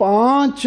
5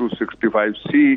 265C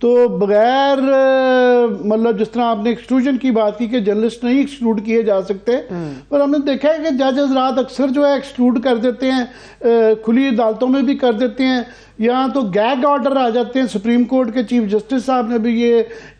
تو بغیر مطلب جس طرح آپ نے ایکسکلوژن کی بات کی کہ جرنلسٹ نہیں ایکسکلوڈ کیے جا سکتے، پر ہم نے دیکھا ہے کہ جج حضرات اکثر جو ہے ایکسکلوڈ کر دیتے ہیں، کھلی عدالتوں میں بھی کر دیتے ہیں، یہاں تو گیگ آرڈر آ جاتے ہیں۔ سپریم کورٹ کے چیف جسٹس صاحب نے بھی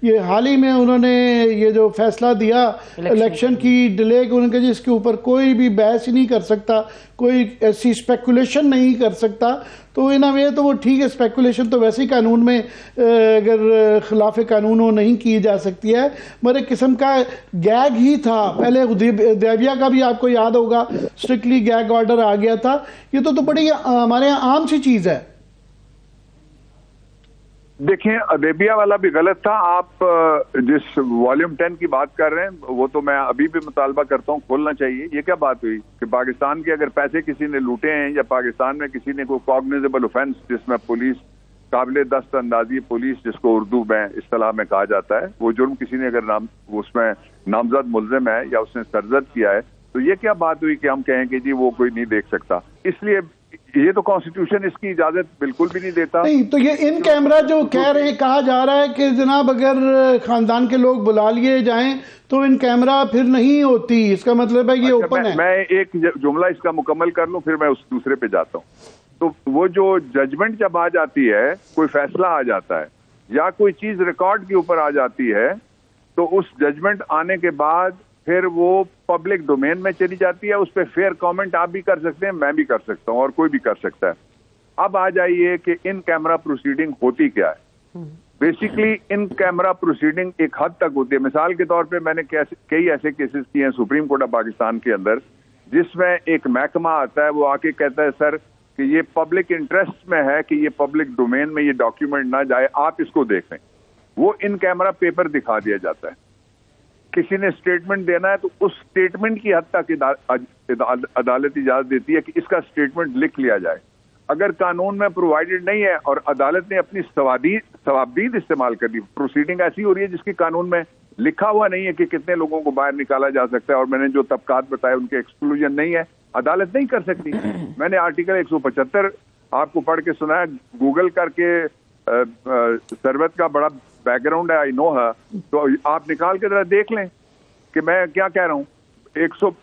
یہ حال ہی میں انہوں نے یہ جو فیصلہ دیا الیکشن کی ڈیلے کہ انہوں نے کہا جی اس کے اوپر کوئی بھی بحث ہی نہیں کر سکتا، کوئی ایسی اسپیکولیشن نہیں کر سکتا۔ تو ان اے وے تو وہ ٹھیک ہے، اسپیکولیشن تو ویسے ہی قانون میں اگر خلاف قانون وہ نہیں کی جا سکتی ہے، مگر ایک قسم کا گیگ ہی تھا۔ پہلے حدیبیہ کا بھی آپ کو یاد ہوگا، اسٹرکٹلی گیگ آرڈر آ گیا تھا۔ یہ تو بڑی ہمارے یہاں عام سی چیز ہے۔ دیکھیں حدیبیہ والا بھی غلط تھا۔ آپ جس والیوم 10 کی بات کر رہے ہیں وہ تو میں ابھی بھی مطالبہ کرتا ہوں کھولنا چاہیے۔ یہ کیا بات ہوئی کہ پاکستان کے اگر پیسے کسی نے لوٹے ہیں یا پاکستان میں کسی نے کوئی کاگنیزیبل اوفینس جس میں پولیس قابل دست اندازی پولیس جس کو اردو میں اصطلاح میں کہا جاتا ہے، وہ جرم کسی نے اگر اس میں نامزد ملزم ہے یا اس نے سرزد کیا ہے، تو یہ کیا بات ہوئی کہ ہم کہیں کہ جی وہ کوئی نہیں دیکھ سکتا؟ اس لیے یہ تو کانسٹیٹیوشن اس کی اجازت بالکل بھی نہیں دیتا۔ نہیں تو یہ ان کیمرہ جو کہہ رہے ہیں، کہا جا رہا ہے کہ جناب اگر خاندان کے لوگ بلا لیے جائیں تو ان کیمرہ پھر نہیں ہوتی، اس کا مطلب ہے یہ اوپن ہے۔ میں ایک جملہ اس کا مکمل کر لوں پھر میں اس دوسرے پہ جاتا ہوں۔ تو وہ جو ججمنٹ جب آ جاتی ہے، کوئی فیصلہ آ جاتا ہے یا کوئی چیز ریکارڈ کے اوپر آ جاتی ہے، تو اس ججمنٹ آنے کے بعد پھر وہ پبلک ڈومین میں چلی جاتی ہے۔ اس پہ فیئر کامنٹ آپ بھی کر سکتے ہیں، میں بھی کر سکتا ہوں، اور کوئی بھی کر سکتا ہے۔ اب آ جائیے کہ ان کیمرہ پروسیڈنگ ہوتی کیا ہے۔ بیسیکلی ان کیمرہ پروسیڈنگ ایک حد تک ہوتی ہے۔ مثال کے طور پہ میں نے کئی ایسے کیسز کیے ہیں سپریم کورٹ آف پاکستان کے اندر، جس میں ایک محکمہ آتا ہے، وہ آ کے کہتا ہے سر کہ یہ پبلک انٹرسٹ میں ہے کہ یہ پبلک ڈومین میں یہ ڈاکیومنٹ نہ جائے، آپ اس کو دیکھ لیں۔ وہ ان کیمرہ پیپر دکھا دیا جاتا ہے۔ کسی نے اسٹیٹمنٹ دینا ہے تو اس اسٹیٹمنٹ کی حد تک عدالت اجازت دیتی ہے کہ اس کا اسٹیٹمنٹ لکھ لیا جائے۔ اگر قانون میں پرووائڈڈ نہیں ہے اور عدالت نے اپنی ثوابدید استعمال کر دی، پروسیڈنگ ایسی ہو رہی ہے جس کی قانون میں لکھا ہوا نہیں ہے کہ کتنے لوگوں کو باہر نکالا جا سکتا ہے، اور میں نے جو طبقات بتائے ان کے ایکسکلوژن نہیں ہے، عدالت نہیں کر سکتی۔ میں نے آرٹیکل 175 آپ کو پڑھ کے سنایا، گوگل کر کے سروت کا بڑا بیک گراؤنڈ ہے، آئی نو ہے، تو آپ نکال کے ذرا دیکھ لیں کہ میں کیا کہہ رہا ہوں۔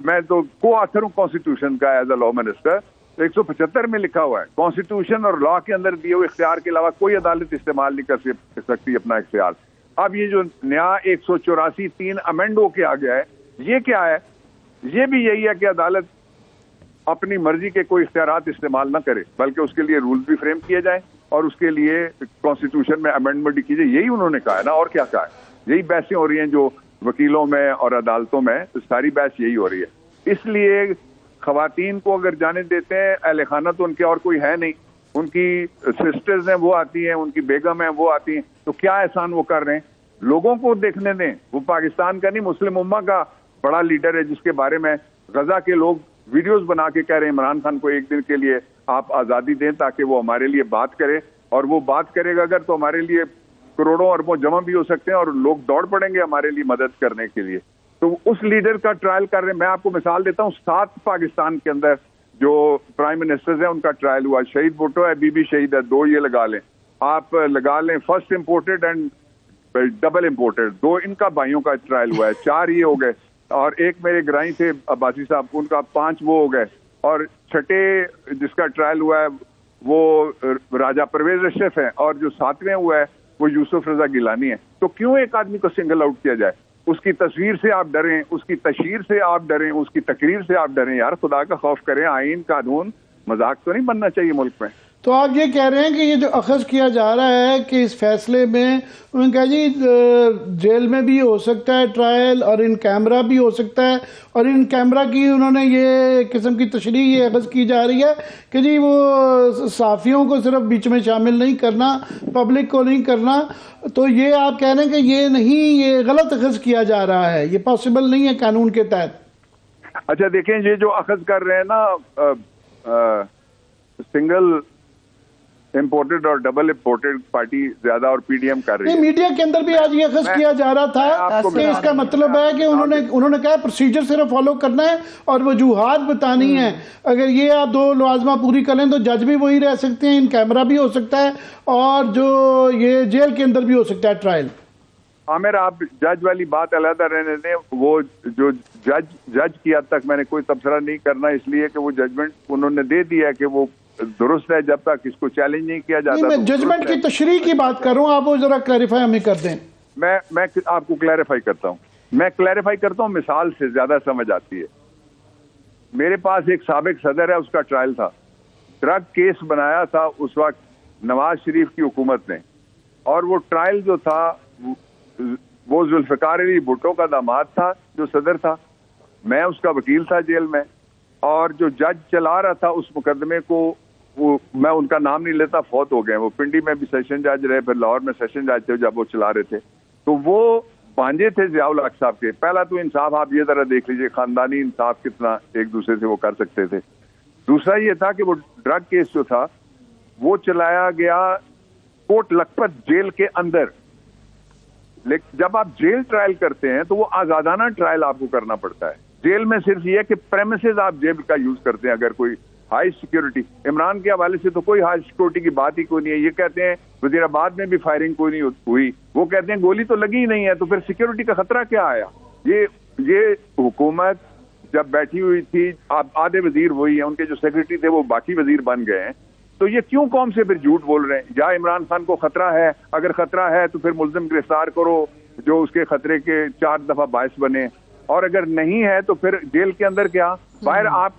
میں تو کو آتھر ہوں کانسٹیٹیوشن کا ایز اے لا منسٹر۔ 175 میں لکھا ہوا ہے کانسٹیٹیوشن اور لا کے اندر دیے ہوئے اختیار کے علاوہ کوئی عدالت استعمال نہیں کر سکتی اپنا اختیار۔ اب یہ جو نیا 184(3) امینڈ ہو کے آ گیا ہے، یہ کیا ہے؟ یہ بھی یہی ہے کہ عدالت اپنی مرضی کے کوئی اختیارات استعمال نہ کرے، بلکہ اس کے لیے رولز بھی فریم کیے جائیں اور اس کے لیے کانسٹیٹیوشن میں امینڈمنٹ کی جائے۔ یہی انہوں نے کہا ہے نا، اور کیا کہا ہے؟ یہی بحثیں ہو رہی ہیں جو وکیلوں میں اور عدالتوں میں، ساری بحث یہی ہو رہی ہے۔ اس لیے خواتین کو اگر جانے دیتے ہیں، اہل خانہ تو ان کے اور کوئی ہے نہیں، ان کی سسٹرز ہیں وہ آتی ہیں، ان کی بیگم ہیں وہ آتی ہیں، تو کیا احسان وہ کر رہے ہیں؟ لوگوں کو دیکھنے دیں۔ وہ پاکستان کا نہیں، مسلم امہ کا بڑا لیڈر ہے، جس کے بارے میں غزہ کے لوگ ویڈیوز بنا کے کہہ رہے ہیں عمران خان کو ایک دن کے لیے آپ آزادی دیں تاکہ وہ ہمارے لیے بات کرے، اور وہ بات کرے گا اگر تو ہمارے لیے کروڑوں اربوں جمع بھی ہو سکتے ہیں اور لوگ دوڑ پڑیں گے ہمارے لیے مدد کرنے کے لیے۔ تو اس لیڈر کا ٹرائل کر رہے ہیں۔ میں آپ کو مثال دیتا ہوں، 7 پاکستان کے اندر جو پرائم منسٹرز ہیں ان کا ٹرائل ہوا۔ شہید بھٹو ہے، بی بی شہید ہے، 2 یہ لگا لیں، آپ لگا لیں first imported and double imported, 2 ان کا بھائیوں کا ٹرائل ہوا ہے، 4 یہ ہو گئے، اور ایک میرے گرائی تھے عباسی صاحب، ان کا 5 وہ ہو گئے، اور چھٹے جس کا ٹرائل ہوا ہے وہ راجہ پرویز اشرف ہے، اور جو 7ویں ہوا ہے وہ یوسف رضا گیلانی ہے۔ تو کیوں ایک آدمی کو سنگل آؤٹ کیا جائے؟ اس کی تصویر سے آپ ڈریں، اس کی تشہیر سے آپ ڈریں، اس کی تقریر سے آپ ڈریں؟ یار خدا کا خوف کریں، آئین قانون مذاق تو نہیں بننا چاہیے ملک میں۔ تو آپ یہ کہہ رہے ہیں کہ یہ جو اخذ کیا جا رہا ہے کہ اس فیصلے میں انہوں نے کہا جی جیل میں بھی ہو سکتا ہے ٹرائل، اور ان کیمرہ بھی ہو سکتا ہے، اور ان کیمرہ کی انہوں نے یہ قسم کی تشریح یہ اخذ کی جا رہی ہے کہ جی وہ صحافیوں کو صرف بیچ میں شامل نہیں کرنا، پبلک کو نہیں کرنا۔ تو یہ آپ کہہ رہے ہیں کہ یہ نہیں، یہ غلط اخذ کیا جا رہا ہے، یہ پاسبل نہیں ہے قانون کے تحت۔ اچھا دیکھیں، یہ جو اخذ کر رہے ہیں نا سنگل امپورٹڈ اور ڈبل امپورٹڈ پارٹی زیادہ اور پی ڈی ایم کر رہی ہے. میڈیا کے اندر بھی آج یہ اخذ کیا جا رہا تھا کہ اس کا مطلب ہے کہ انہوں نے کہا پروسیجر صرف فالو کرنا ہے اور وجوہات بتانی ہے. اگر یہ آپ 2 لوازمہ پوری کریں تو جج بھی وہی رہ سکتے ہیں, ان کیمرہ بھی ہو سکتا ہے اور جو یہ جیل کے اندر بھی ہو سکتا ہے ٹرائل. عامر, آپ جج والی بات علیحدہ رہنے دیں. وہ جو جج کی حد تک میں نے کوئی تبصرہ نہیں کرنا, اس لیے کہ وہ ججمنٹ انہوں نے دے دیا کہ وہ درست ہے. جب تک اس کو چیلنج نہیں کیا جاتا, میں ججمنٹ کی تشریح کی بات کر رہا ہوں, آپ وہ ذرا کلیریفائی ہمیں کر دیں. میں آپ کو کلیریفائی کرتا ہوں. مثال سے زیادہ سمجھ آتی ہے. میرے پاس ایک سابق صدر ہے, اس کا ٹرائل تھا. ڈرگ کیس بنایا تھا اس وقت نواز شریف کی حکومت نے, اور وہ ٹرائل جو تھا وہ ذوالفقار علی بھٹو کا داماد تھا جو صدر تھا. میں اس کا وکیل تھا جیل میں, اور جو جج چلا رہا تھا اس مقدمے کو, وہ میں ان کا نام نہیں لیتا, فوت ہو گئے. وہ پنڈی میں بھی سیشن جج رہے, پھر لاہور میں سیشن جج تھے جب وہ چلا رہے تھے. تو وہ بانجے تھے ضیاء الحق صاحب کے. پہلا تو انصاف آپ یہ ذرا دیکھ لیجئے, خاندانی انصاف کتنا ایک دوسرے سے وہ کر سکتے تھے. دوسرا یہ تھا کہ وہ ڈرگ کیس جو تھا وہ چلایا گیا کوٹ لکھپت جیل کے اندر. لیکن جب آپ جیل ٹرائل کرتے ہیں تو وہ آزادانہ ٹرائل آپ کو کرنا پڑتا ہے. جیل میں صرف یہ کہ پریمیسز آپ جیل کا یوز کرتے ہیں. اگر کوئی ہائی سیکیورٹی, عمران کے حوالے سے تو کوئی ہائی سیکیورٹی کی بات ہی کوئی نہیں ہے. یہ کہتے ہیں وزیر آباد میں بھی فائرنگ کوئی نہیں ہوئی, وہ کہتے ہیں گولی تو لگی ہی نہیں ہے, تو پھر سیکیورٹی کا خطرہ کیا آیا؟ یہ حکومت جب بیٹھی ہوئی تھی, آدھے وزیر وہی ہیں, ان کے جو سیکرٹری تھے وہ باقی وزیر بن گئے ہیں. تو یہ کیوں قوم سے پھر جھوٹ بول رہے ہیں؟ یا عمران خان کو خطرہ ہے, اگر خطرہ ہے تو پھر ملزم گرفتار کرو جو اس کے خطرے کے 4 دفعہ باعث بنے, اور اگر نہیں ہے تو پھر جیل کے اندر کیا باہر. آپ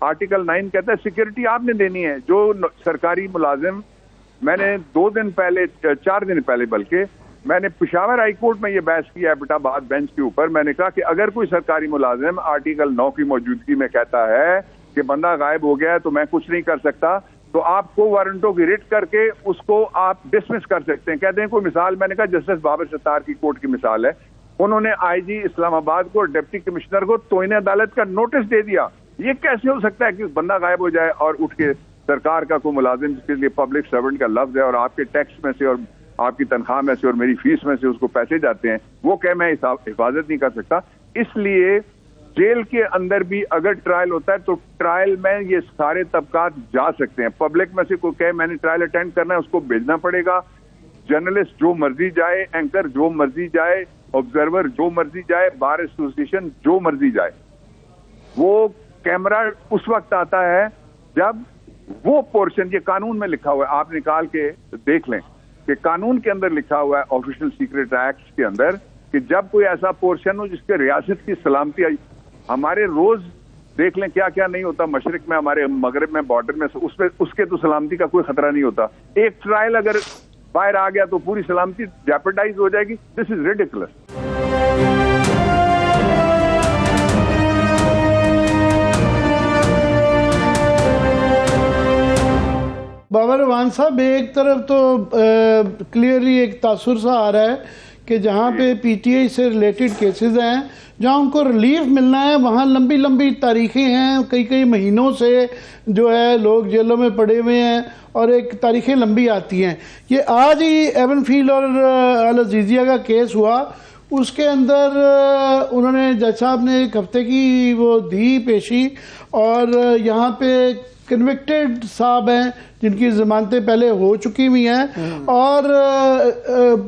آرٹیکل 9 کہتا ہے سیکیورٹی آپ نے دینی ہے. جو سرکاری ملازم, میں نے 2 دن پہلے 4 دن پہلے بلکہ میں نے پشاور ہائی کورٹ میں یہ بحث کیا ہے ایبٹ آباد بینچ کے اوپر. میں نے کہا کہ اگر کوئی سرکاری ملازم آرٹیکل 9 کی موجودگی میں کہتا ہے کہ بندہ غائب ہو گیا ہے تو میں کچھ نہیں کر سکتا, تو آپ کو وارنٹوں کی ریٹ کر کے اس کو آپ ڈسمس کر سکتے ہیں. کہتے ہیں کوئی مثال, میں نے کہا جسٹس بابر ستار کی کورٹ کی مثال ہے. انہوں نے آئی جی اسلام آباد کو, ڈپٹی کمشنر کو توہین عدالت کا نوٹس دے دیا. یہ کیسے ہو سکتا ہے کہ بندہ غائب ہو جائے اور اٹھ کے سرکار کا کوئی ملازم, جس کے لیے پبلک سرونٹ کا لفظ ہے اور آپ کے ٹیکس میں سے اور آپ کی تنخواہ میں سے اور میری فیس میں سے اس کو پیسے جاتے ہیں, وہ کہ میں حفاظت نہیں کر سکتا. اس لیے جیل کے اندر بھی اگر ٹرائل ہوتا ہے تو ٹرائل میں یہ سارے طبقات جا سکتے ہیں. پبلک میں سے کوئی کہے میں نے ٹرائل اٹینڈ کرنا ہے, اس کو بھیجنا پڑے گا. جرنلسٹ جو مرضی جائے, اینکر جو مرضی جائے, آبزرور جو مرضی جائے, بار ایسوسیشن جو مرضی جائے. وہ کیمرہ اس وقت آتا ہے جب وہ پورشن, یہ قانون میں لکھا ہوا ہے, آپ نکال کے دیکھ لیں کہ قانون کے اندر لکھا ہوا ہے آفیشل سیکرٹ ایکٹ کے اندر کہ جب کوئی ایسا پورشن ہو جس کے ریاست کی سلامتی, ہمارے روز دیکھ لیں کیا کیا نہیں ہوتا مشرق میں, ہمارے مغرب میں, بارڈر میں, اس کے تو سلامتی کا کوئی خطرہ نہیں ہوتا. ایک ٹرائل اگر باہر آ گیا تو پوری سلامتی جیپرڈائز ہو جائے گی. دس از ریڈیکولس. بابر روان صاحب, ایک طرف تو کلیئرلی ایک تاثر سا آ رہا ہے کہ جہاں پہ پی ٹی آئی سے ریلیٹڈ کیسز ہیں, جہاں ان کو ریلیف ملنا ہے, وہاں لمبی لمبی تاریخیں ہیں, کئی مہینوں سے جو ہے لوگ جیلوں میں پڑے ہوئے ہیں اور ایک تاریخیں لمبی آتی ہیں. یہ آج ہی ایون فیلڈ اور العزیزیہ کا کیس ہوا, اس کے اندر انہوں نے جج صاحب نے 1 ہفتے کی وہ دی پیشی, اور یہاں پہ کنوکٹڈ صاحب ہیں جن کی ضمانتیں پہلے ہو چکی ہوئی ہیں, اور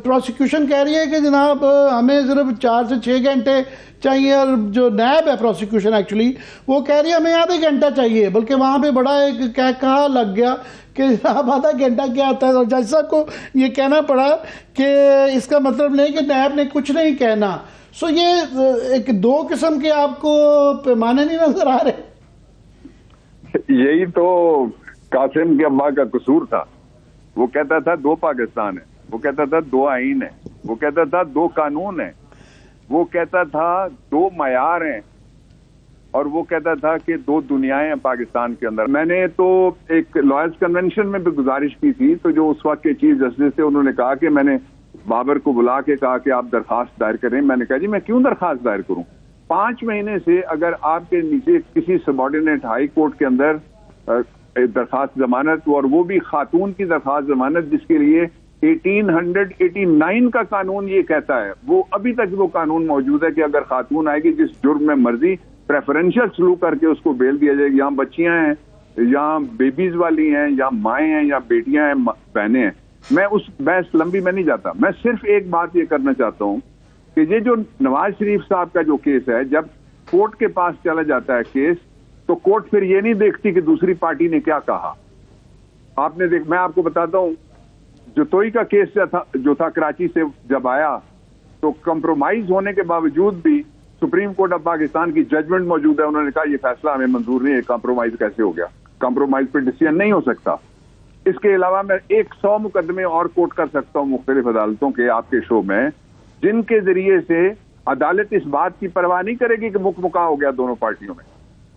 پروسیکیوشن کہہ رہی ہے کہ جناب ہمیں صرف 4 سے 6 گھنٹے چاہیے, اور جو نیب ہے پروسیکیوشن ایکچولی وہ کہہ رہی ہے ہمیں آدھا گھنٹہ چاہیے. بلکہ وہاں پہ بڑا ایک کہا لگ گیا کہ جناب آدھا گھنٹہ کیا ہوتا ہے, اور جج صاحب کو یہ کہنا پڑا کہ اس کا مطلب نہیں کہ نیب نے کچھ نہیں کہنا. سو یہ ایک 2 قسم کے آپ کو پیمانے نہیں نظر آ رہے؟ یہی تو قاسم کے ابا کا قصور تھا. وہ کہتا تھا 2 پاکستان ہیں, وہ کہتا تھا 2 آئین ہیں, وہ کہتا تھا 2 قانون ہیں, وہ کہتا تھا 2 معیار ہیں, اور وہ کہتا تھا کہ 2 دنیایں ہیں پاکستان کے اندر. میں نے تو ایک لائرز کنونشن میں بھی گزارش کی تھی, تو جو اس وقت کے چیف جسٹس تھے انہوں نے کہا کہ میں نے بابر کو بلا کے کہا کہ آپ درخواست دائر کریں. میں نے کہا جی میں کیوں درخواست دائر کروں؟ 5 مہینے سے اگر آپ کے نیچے کسی سبارڈینیٹ ہائی کورٹ کے اندر درخواست ضمانت، اور وہ بھی خاتون کی درخواست ضمانت جس کے لیے 1889 کا قانون یہ کہتا ہے، وہ ابھی تک وہ قانون موجود ہے کہ اگر خاتون آئے گی جس جرم میں مرضی پریفرنشل سلوک کر کے اس کو بیل دیا جائے گا. یہاں بچیاں ہیں، یہاں بیبیز والی ہیں، یا مائیں ہیں، یا بیٹیاں ہیں، بہنیں ہیں. میں اس بحث لمبی میں نہیں جاتا. میں صرف ایک بات یہ کرنا چاہتا ہوں کہ یہ جو نواز شریف صاحب کا جو کیس ہے، جب کورٹ کے پاس چلا جاتا ہے کیس، تو کورٹ پھر یہ نہیں دیکھتی کہ دوسری پارٹی نے کیا کہا. آپ نے میں آپ کو بتاتا ہوں، جتوئی کا کیس جو تھا کراچی سے جب آیا، تو کمپرومائز ہونے کے باوجود بھی سپریم کورٹ آف پاکستان کی ججمنٹ موجود ہے، انہوں نے کہا یہ فیصلہ ہمیں منظور نہیں ہے. کمپرومائز کیسے ہو گیا؟ کمپرومائز پہ ڈیسیژن نہیں ہو سکتا. اس کے علاوہ میں 100 مقدمے اور کوٹ کر سکتا ہوں مختلف عدالتوں کے آپ کے شو میں، جن کے ذریعے سے عدالت اس بات کی پرواہ نہیں کرے گی کہ مکا ہو گیا دونوں پارٹیوں میں،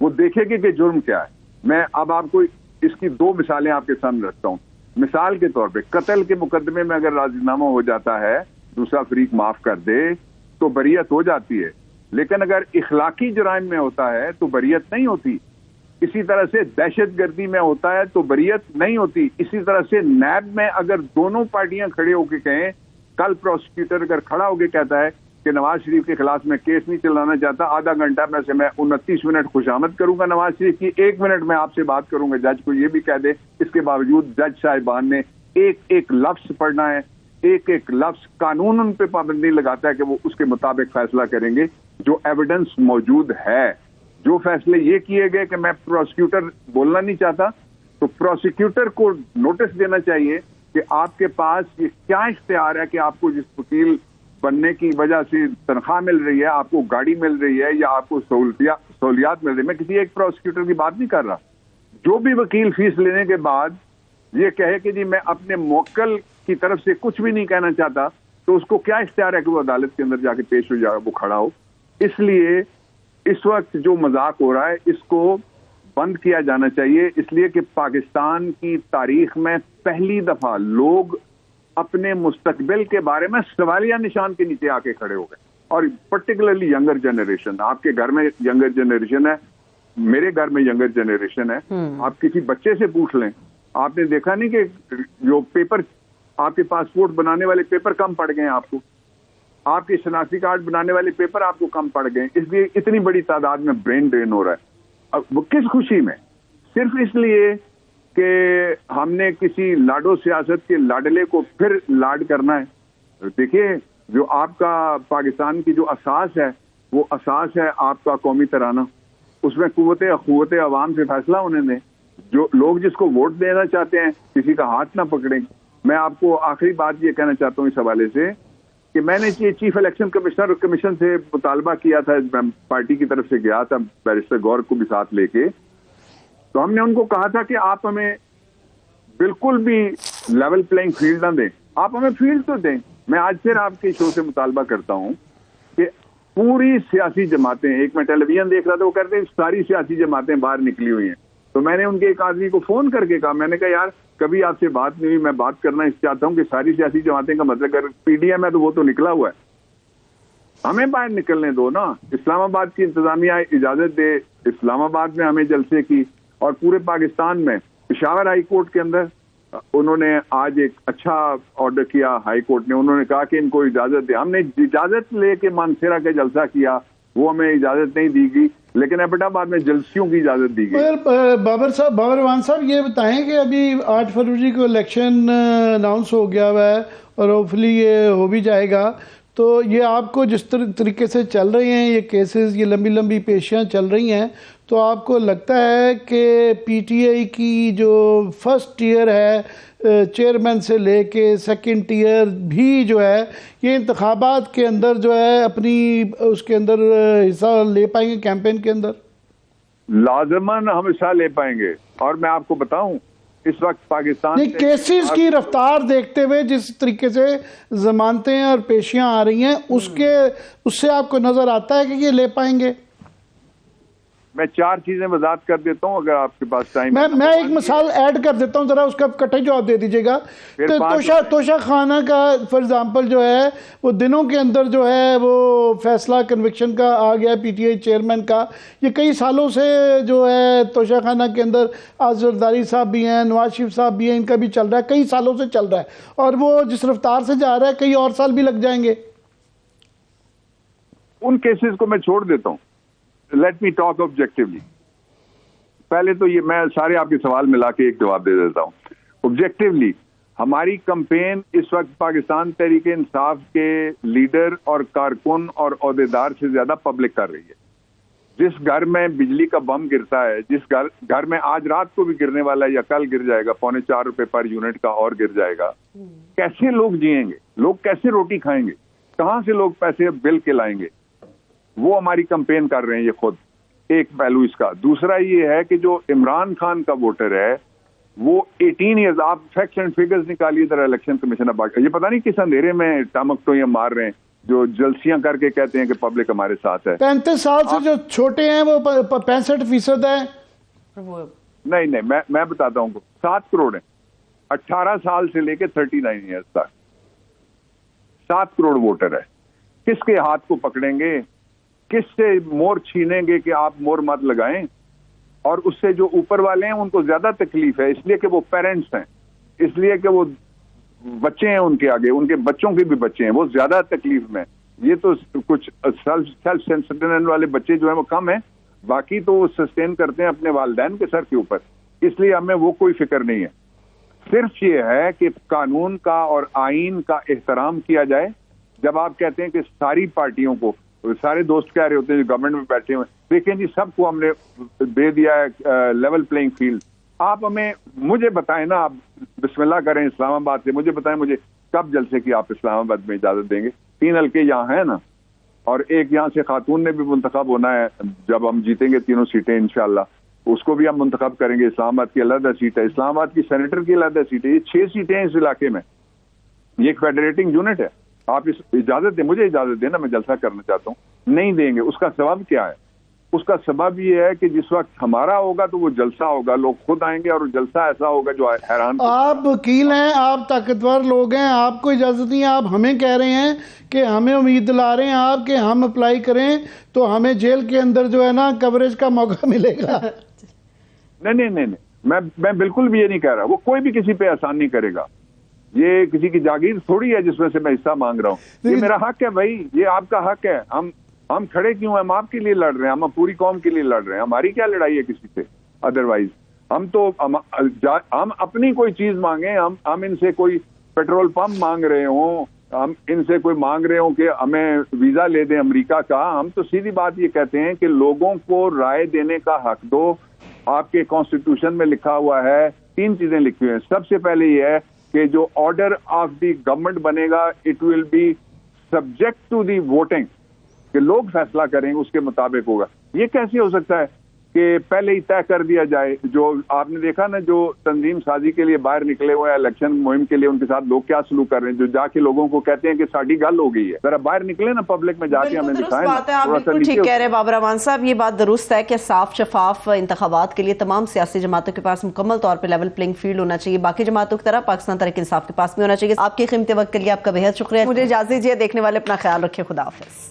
وہ دیکھے گی کہ جرم کیا ہے. میں اب آپ کو اس کی 2 مثالیں آپ کے سامنے رکھتا ہوں. مثال کے طور پہ قتل کے مقدمے میں اگر راضی نامہ ہو جاتا ہے، دوسرا فریق معاف کر دے تو بریت ہو جاتی ہے، لیکن اگر اخلاقی جرائم میں ہوتا ہے تو بریت نہیں ہوتی. اسی طرح سے دہشت گردی میں ہوتا ہے تو بریت نہیں ہوتی. اسی طرح سے نیب میں اگر دونوں پارٹیاں کھڑے ہو کے کہیں، کل پروسیکیوٹر اگر کھڑا ہو کے کہتا ہے کہ نواز شریف کے خلاف میں کیس نہیں چلانا چاہتا، آدھا گھنٹہ میں سے میں 29 منٹ خوشامد کروں گا نواز شریف کی، 1 منٹ میں آپ سے بات کروں گا، جج کو یہ بھی کہہ دے. اس کے باوجود جج صاحبان نے ایک لفظ پڑھنا ہے، ایک لفظ قانون ان پہ پابندی لگاتا ہے کہ وہ اس کے مطابق فیصلہ کریں گے جو ایویڈنس موجود ہے. جو فیصلے یہ کیے گئے کہ میں پروسیکیوٹر بولنا نہیں چاہتا، تو پروسیکیوٹر کو نوٹس دینا چاہیے کہ آپ کے پاس یہ کیا اختیار ہے کہ آپ کو جس وکیل بننے کی وجہ سے تنخواہ مل رہی ہے، آپ کو گاڑی مل رہی ہے، یا آپ کو سہولیات مل رہی ہے. میں کسی ایک پروسیکیوٹر کی بات نہیں کر رہا. جو بھی وکیل فیس لینے کے بعد یہ کہے کہ جی میں اپنے موکل کی طرف سے کچھ بھی نہیں کہنا چاہتا، تو اس کو کیا اختیار ہے کہ وہ عدالت کے اندر جا کے پیش ہو جائے، وہ کھڑا ہو. اس لیے اس وقت جو مذاق ہو رہا ہے اس کو بند کیا جانا چاہیے، اس لیے کہ پاکستان کی تاریخ میں پہلی دفعہ لوگ اپنے مستقبل کے بارے میں سوالیہ نشان کے نیچے آ کے کھڑے ہو گئے. اور پرٹیکولرلی ینگر جنریشن. آپ کے گھر میں ینگر جنریشن ہے، میرے گھر میں ینگر جنریشن ہے. آپ کسی بچے سے پوچھ لیں، آپ نے دیکھا نہیں کہ جو پیپر آپ کے پاسپورٹ بنانے والے پیپر کم پڑ گئے ہیں آپ کو، آپ کے شناختی کارڈ بنانے والے پیپر آپ کو کم پڑ گئے. اس لیے اتنی بڑی تعداد میں برین ڈرین ہو رہا ہے. اب وہ کس خوشی میں؟ صرف اس لیے کہ ہم نے کسی لاڈو سیاست کے لاڈلے کو پھر لاڈ کرنا ہے. دیکھیے، جو آپ کا پاکستان کی جو اساس ہے، وہ اساس ہے آپ کا قومی ترانہ. اس میں قوت عوام سے فیصلہ ہونے دیں. جو لوگ جس کو ووٹ دینا چاہتے ہیں کسی کا ہاتھ نہ پکڑیں. میں آپ کو آخری بات یہ کہنا چاہتا ہوں اس حوالے سے کہ میں نے یہ چیف الیکشن کمیشن سے مطالبہ کیا تھا، پارٹی کی طرف سے گیا تھا بیرسٹر گور کو بھی ساتھ لے کے. تو ہم نے ان کو کہا تھا کہ آپ ہمیں بالکل بھی لیول پلینگ فیلڈ نہ دیں، آپ ہمیں فیلڈ تو دیں. میں آج پھر آپ کے شو سے مطالبہ کرتا ہوں کہ پوری سیاسی جماعتیں، ایک میں ٹیلی ویژن دیکھ رہا تھا، وہ کہتے ہیں ساری سیاسی جماعتیں باہر نکلی ہوئی ہیں. تو میں نے ان کے ایک آدمی کو فون کر کے کہا، میں نے کہا یار کبھی آپ سے بات نہیں ہوئی، میں بات کرنا اس چاہتا ہوں کہ ساری سیاسی جماعتیں کا مطلب اگر پی ڈی ایم ہے تو وہ تو نکلا ہوا ہے، ہمیں باہر نکلنے دو نا. اسلام آباد کی انتظامیہ اجازت دے، اسلام آباد میں ہمیں جلسے کی، اور پورے پاکستان میں پشاور ہائی کورٹ کے اندر انہوں نے آج ایک اچھا آرڈر کیا. ہائی کورٹ نے انہوں نے کہا کہ ان کو اجازت دے. ہم نے اجازت لے کے مانسیرا کا جلسہ کیا، وہ ہمیں اجازت نہیں دی گئی، لیکن ایبٹ آباد میں جلسیوں کی اجازت دی گئی. بابر روان صاحب یہ بتائیں کہ ابھی 8 فروری کو الیکشن اناؤنس ہو گیا ہوا ہے اور ہوپفلی یہ ہو بھی جائے گا، تو یہ آپ کو جس طریقے سے چل رہے ہیں یہ کیسز، یہ لمبی پیشیاں چل رہی ہیں، تو آپ کو لگتا ہے کہ پی ٹی آئی کی جو فرسٹ ٹیئر ہے چیئرمین سے لے کے سیکنڈ ٹیئر بھی جو ہے یہ انتخابات کے اندر جو ہے اپنی اس کے اندر حصہ لے پائیں گے کیمپین کے اندر؟ لازماً ہم حصہ لے پائیں گے. اور میں آپ کو بتاؤں اس وقت پاکستان کیسز کی رفتار دیکھتے ہوئے جس طریقے سے ضمانتیں اور پیشیاں آ رہی ہیں اس سے آپ کو نظر آتا ہے کہ یہ لے پائیں گے؟ میں 4 چیزیں وضاحت کر دیتا ہوں اگر آپ کے پاس ٹائم میں ایک مثال ایڈ کر دیتا ہوں، ذرا اس کا کٹھے جواب دے دیجیے گا. توشہ خانہ کا فار ایگزامپل جو ہے وہ دنوں کے اندر جو ہے وہ فیصلہ کنوکشن کا آ گیا پی ٹی آئی چیئرمین کا. یہ کئی سالوں سے جو ہے توشہ خانہ کے اندر زرداری صاحب بھی ہیں، نواز شریف صاحب بھی ہیں، ان کا بھی چل رہا ہے، کئی سالوں سے چل رہا ہے، اور وہ جس رفتار سے جا رہا ہے کئی اور سال بھی لگ جائیں گے. ان کیسز کو میں چھوڑ دیتا ہوں. Let me talk objectively. پہلے تو یہ میں سارے آپ کے سوال ملا کے ایک جواب دے دیتا ہوں. آبجیکٹیولی ہماری کمپین اس وقت پاکستان تحریک انصاف کے لیڈر اور کارکن اور عہدیدار سے زیادہ پبلک کر رہی ہے. جس گھر میں بجلی کا بم گرتا ہے، جس گھر میں آج رات کو بھی گرنے والا ہے یا کل گر جائے گا، 4.25 روپے پر یونٹ کا اور گر جائے گا، کیسے لوگ جئیں گے؟ لوگ کیسے روٹی کھائیں گے؟ کہاں سے لوگ پیسے بل کے لائیں گے؟ وہ ہماری کمپین کر رہے ہیں. یہ خود ایک پہلو اس کا. دوسرا یہ ہے کہ جو عمران خان کا ووٹر ہے وہ 18 ایئرز، آپ فیکٹس اینڈ فگرز نکالیے ذرا الیکشن کمیشن آف پاکستان. یہ پتہ نہیں کس اندھیرے میں ٹامک تو یہ مار رہے ہیں جو جلسیاں کر کے کہتے ہیں کہ پبلک ہمارے ساتھ ہے. 35 سال سے جو چھوٹے ہیں وہ 65% ہیں. نہیں میں بتاتا ہوں 7 کروڑ ہیں 18 سال سے لے کے 39 ایئرز تک. 7 کروڑ ووٹر ہے. کس کے ہاتھ کو پکڑیں گے؟ کس سے مور چھینیں گے کہ آپ مور مت لگائیں؟ اور اس سے جو اوپر والے ہیں ان کو زیادہ تکلیف ہے، اس لیے کہ وہ پیرنٹس ہیں، اس لیے کہ وہ بچے ہیں ان کے آگے، ان کے بچوں کے بھی بچے ہیں، وہ زیادہ تکلیف میں. یہ تو کچھ سیلف سسٹین والے بچے جو ہیں وہ کم ہیں، باقی تو وہ سسٹین کرتے ہیں اپنے والدین کے سر کے اوپر. اس لیے ہمیں وہ کوئی فکر نہیں ہے. صرف یہ ہے کہ قانون کا اور آئین کا احترام کیا جائے. جب آپ کہتے ہیں کہ ساری پارٹیوں کو، سارے دوست کہہ رہے ہوتے ہیں جو گورنمنٹ میں بیٹھے ہوئے، دیکھیں جی سب کو ہم نے دے دیا ہے لیول پلینگ فیلڈ. آپ مجھے بتائیں نا، آپ بسم اللہ کریں اسلام آباد سے، مجھے بتائیں مجھے کب جلسے کی آپ اسلام آباد میں اجازت دیں گے؟ 3 حلقے یہاں ہیں نا، اور ایک یہاں سے خاتون نے بھی منتخب ہونا ہے جب ہم جیتیں گے 3 سیٹیں انشاءاللہ، اس کو بھی ہم منتخب کریں گے. اسلام آباد کی علیحدہ سیٹ ہے، اسلام آباد کی سینیٹر کی علیحدہ سیٹ ہے. یہ 6 سیٹیں ہیں اس علاقے میں. یہ ایک فیڈریٹنگ یونٹ ہے. آپ اس اجازت دیں، مجھے اجازت دینا، میں جلسہ کرنا چاہتا ہوں. نہیں دیں گے. اس کا سبب کیا ہے؟ اس کا سبب یہ ہے کہ جس وقت ہمارا ہوگا تو وہ جلسہ ہوگا، لوگ خود آئیں گے اور جلسہ ایسا ہوگا جو حیران. آپ وکیل ہیں، آپ طاقتور لوگ ہیں، آپ کو اجازت نہیں ہے. آپ ہمیں کہہ رہے ہیں کہ ہمیں امید دلا رہے ہیں آپ کہ ہم اپلائی کریں تو ہمیں جیل کے اندر جو ہے نا کوریج کا موقع ملے گا. نہیں میں بالکل بھی یہ نہیں کہہ رہا. وہ کوئی بھی کسی پہ احسان نہیں کرے گا. یہ کسی کی جاگیر تھوڑی ہے جس میں سے میں حصہ مانگ رہا ہوں. یہ میرا حق ہے بھائی، یہ آپ کا حق ہے. ہم کھڑے کیوں ہیں؟ ہم آپ کے لیے لڑ رہے ہیں، ہم پوری قوم کے لیے لڑ رہے ہیں. ہماری کیا لڑائی ہے کسی سے؟ ادروائز ہم اپنی کوئی چیز مانگیں، ہم ان سے کوئی پیٹرول پمپ مانگ رہے ہوں، ہم ان سے کوئی مانگ رہے ہوں کہ ہمیں ویزا لے دیں امریکہ کا. ہم تو سیدھی بات یہ کہتے ہیں کہ لوگوں کو رائے دینے کا حق دو. آپ کے کانسٹیٹیوشن میں لکھا ہوا ہے، 3 چیزیں لکھی ہوئی ہیں. سب سے پہلے یہ ہے کہ جو آرڈر آف دی گورنمنٹ بنے گا it will be subject to the voting, کہ لوگ فیصلہ کریں گے اس کے مطابق ہوگا. یہ کیسے ہو سکتا ہے کہ پہلے ہی طے کر دیا جائے؟ جو آپ نے دیکھا نا، جو تنظیم سازی کے لیے باہر نکلے ہوئے ہیں الیکشن مہم کے لیے، ان کے ساتھ لوگ کیا سلوک کر رہے ہیں، جو جا کے لوگوں کو کہتے ہیں کہ ساڑی گل ہو گئی ہے. ذرا باہر نکلے نا پبلک میں جا کے ہمیں دکھائیں. آپ بالکل ٹھیک کہہ رہے ہیں بابر رحمان صاحب. یہ بات درست ہے کہ صاف شفاف انتخابات کے لیے تمام سیاسی جماعتوں کے پاس مکمل طور پہ لیول پلینگ فیلڈ ہونا چاہیے. باقی جماعتوں کی طرح پاکستان تحریک انصاف کے پاس بھی ہونا چاہیے. آپ کے قیمتی وقت کے لیے آپ کا بے حد شکریہ. مجھے اجازت دیجیے. دیکھنے والے اپنا خیال رکھیں. خدا حافظ.